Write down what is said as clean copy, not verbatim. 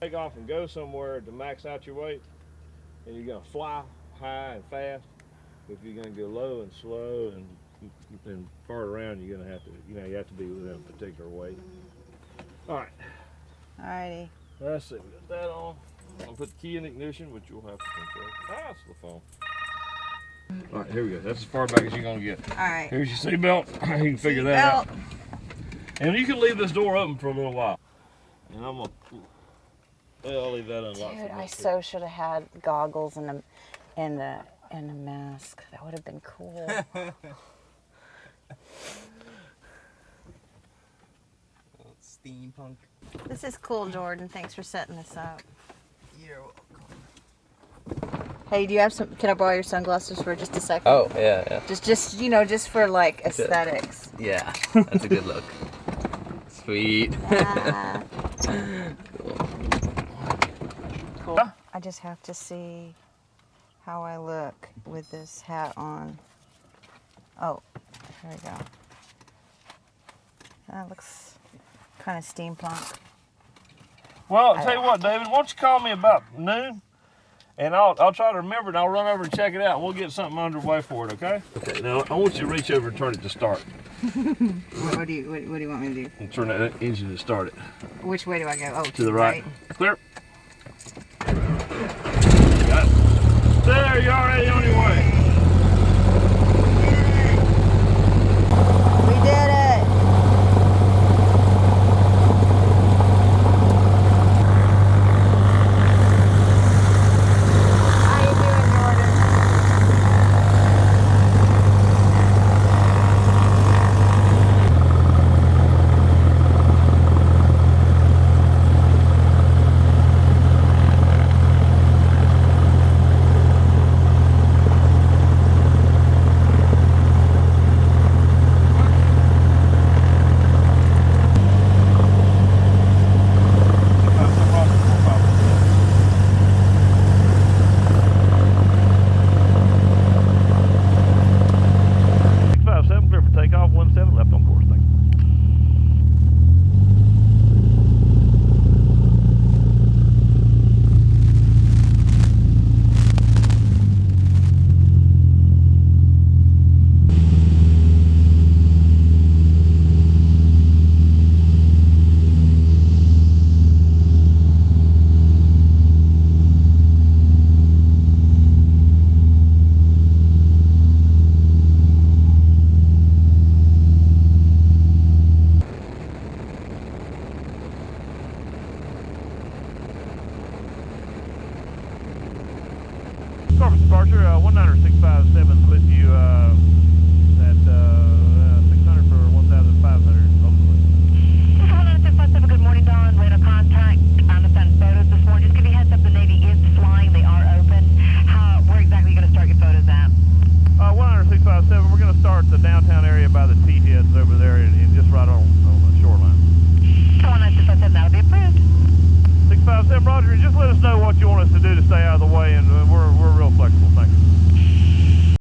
Take off and go somewhere to max out your weight, and you're gonna fly high and fast. If you're gonna go low and slow and far around, you're gonna have to, you have to be within a particular weight. All right. Alrighty. Let's see, we got that on. I'll put the key in the ignition, which you'll have to control. That's the phone. All right, here we go. That's as far back as you're gonna get. All right. Here's your seatbelt. You can figure that out. And you can leave this door open for a little while. And I'm gonna, I'll leave that unlocked. Dude, I so should have had goggles and a mask. That would have been cool. Steampunk. This is cool, Jordan. Thanks for setting this up. You're welcome. Hey, do you have some? Can I borrow your sunglasses for just a second? Oh, yeah. Just just for like aesthetics. Yeah, that's a good look. Sweet. Yeah. Cool. Cool. I just have to see how I look with this hat on. Oh, there we go. That looks kind of steampunk. Well, I'll tell you what, David, why don't you call me about noon, and I'll try to remember, and I'll run over and check it out, and we'll get something underway for it, okay? Okay, now I want you to reach over and turn it to start. What do you want me to do? And turn that engine to start it. Which way do I go? Oh, to the right. Clear. Got it. There, you're already on your way. We did it! How you doing, Jordan? Clear for takeoff, 17 left on course. Thank you. Service departure, 19657 with you.